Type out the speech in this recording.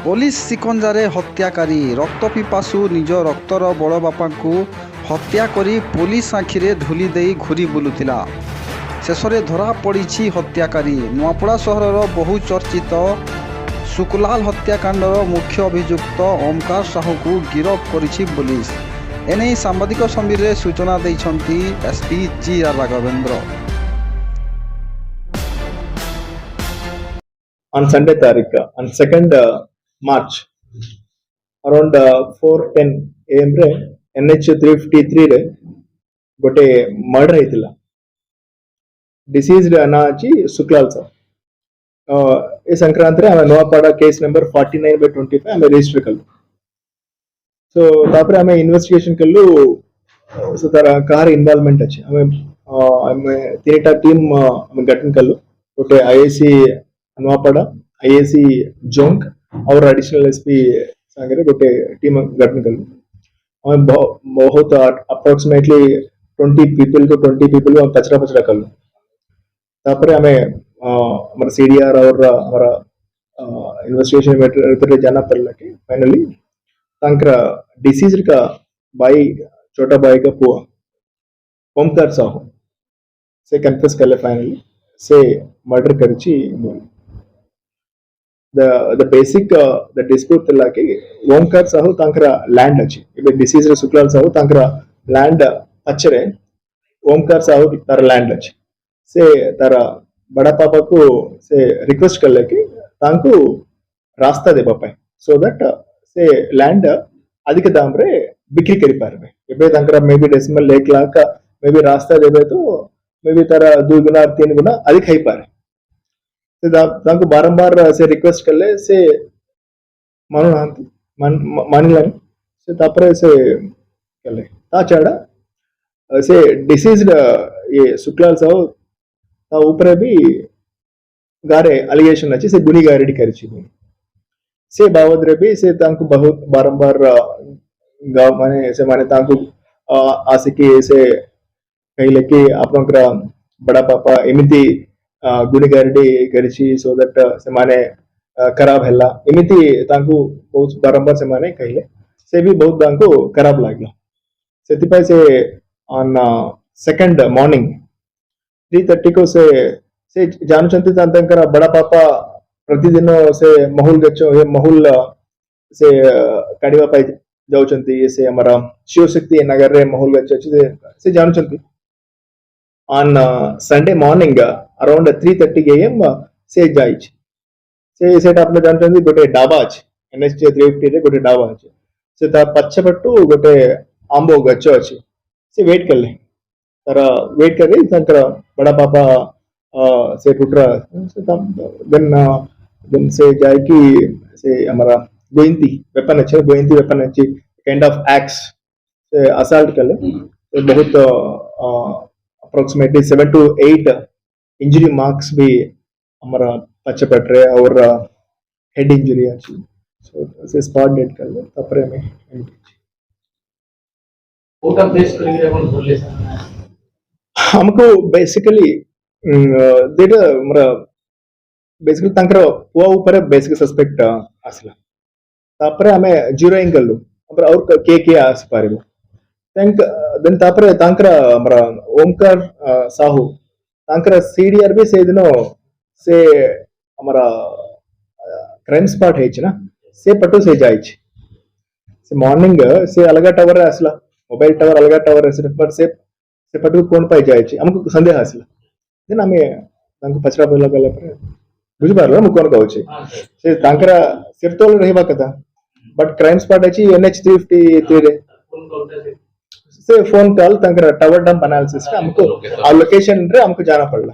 Police शिकंजारे हत्याकारी रक्त पिपासु निज रक्तर बड़ बापा को हत्या करी पुलिस आखिरे धूली दे घूरी बुलुतिला। शेष में धरा पड़ी हत्याकारी नुआपड़ा सहर बहुचर्चित सुकुलाल हत्याकांडर मुख्य अभियुक्त ओमकार साहू को गिरफ्त करिछि पुलिस। एने सांबादिक सम्मिलन सूचना देइछंती SP G R Raghavendra. On Sunday तारीख on 2nd March around 4:10 AM रे NH 353 रे गोटे मर्डर हेतिला। डिसीज्ड अनाची सुकलाल सा ए संक्रांत रे हमें नोआपाड़ा केस नंबर 49/25 हमें रजिस्टर कल। सो तापर हमें इन्वेस्टिगेशन कल्लू सो तारा कार इन्वॉल्वमेंट अच्छे हमें तीनटा टीम हमें गठन कल्लू। गोटे आईएसी नोआपाड़ा आईएसी जोंक और एडिशनल एसपी सांगरे गोटे टीम गठन कल्लू। हमें बहुत अप्रोक्सीमेटली 20 पीपल को पचरा पचरा कल्लू। तापर हमें हमारा सीडीआर और हमारा इन्वेस्टिगेशन मेटर जाना पड़ला कि फाइनली तांकरा डिसीज का भाई छोटा भाई का पुआ ओमकार साहू से कन्फेस कले फाइनली से मर्डर करची। the basic the dispute tilla ki Omkar Sahu तांकरा लैंड अच्छी इबे डिसीज रे सुकलाल साहू तांकरा लैंड अच्छरे ओमकार साहू तार लैंड अच्छे से तारा बड़ा पापा को से रिक्वेस्ट कर ले कि तांको रास्ता देबा पाए सो दैट से लैंड अधिक दाम रे बिक्री करी पारबे। एबे तांकरा मे बी डेसिमल 1 लाख मे बी रास्ता देबे तो मे बी तारा 2 गुना 3 गुना अधिक है पारे। तांको बारंबार से रिक्वेस्ट कर ले से मानिलानी से तापरे से कले ता चढ़ा से डिसीज्ड ये सुकलाल साहू ता ऊपर भी गारे अलिगेशन अच्छी से गुनीगारेडी करिछि से बावद रे भी से तांको बहुत बारंबार गाँव माने से माने तांको आसिकी से कहले कि आपनकरा बड़ा पापा एमिति गुनीगारेडी करिछि सो दैट से माने खराब हैला एमिति तांको बहुत बारंबार से माने कहले से भी बहुत तांको खराब लागला। सेतिपाई से ऑन 2nd मॉर्निंग 3:30 को से जानचंती तांतंकरा बड़ा पापा प्रतिदिन से महुल गच्छो ये महुल से काढ़िबा पाई जाउचंती से हमारा शिवशक्ति नगर रे महुल गच्छो से जानचंती। On Sunday morning around 3:30 AM से जाइछ से सेट आपने जानचंती गोटे डाबा अछि NH 350 रे गोटे डाबा अछि से ता पछपट्टू गोटे आंबो गच्छो अछि से वेट करले तारा वेट कर रही तांकरा बड़ा पापा से टुटरा से देन से जाए कि से हमारा गोइंती वेपन अच्छी काइंड ऑफ एक्स से असल्ट कर ले बहुत अप्रोक्सीमेटली 7 to 8 इंजरी मार्क्स भी हमारा पच्चे पट रहे और हेड इंजरी अच्छी सो से स्पॉट डेट कर ले तपरे में ओटा बेस करके अपन बोले हमको बेसिकली देट हमारा बेसिकली तांकर पुआ ऊपर बेसिक सस्पेक्ट आसला तापरे हमें जीरोइंग करलु और के आस पारिबो थैंक देन तापरे तांकर हमारा ओमकार साहू तांकर सीडीआर भी से दिनो से हमारा क्राइम स्पॉट है ना से पटो से जाइछ से मॉर्निंग से अलगा टावर आसला मोबाइल टावर अलगा टावर पर से पटो कोन पाई जाइछ हमको संदेह आसला देन हमें तांको पचरा बोला गला पर बुझि पारलो हम कोन कहू छै से तांकरा सिरतोल रहबा कथा बट क्राइम स्पॉट अछि NH 353 रे से फोन कॉल तांकरा टावर डंप एनालिसिस हमको और लोकेशन रे हमको जाना पड़ला।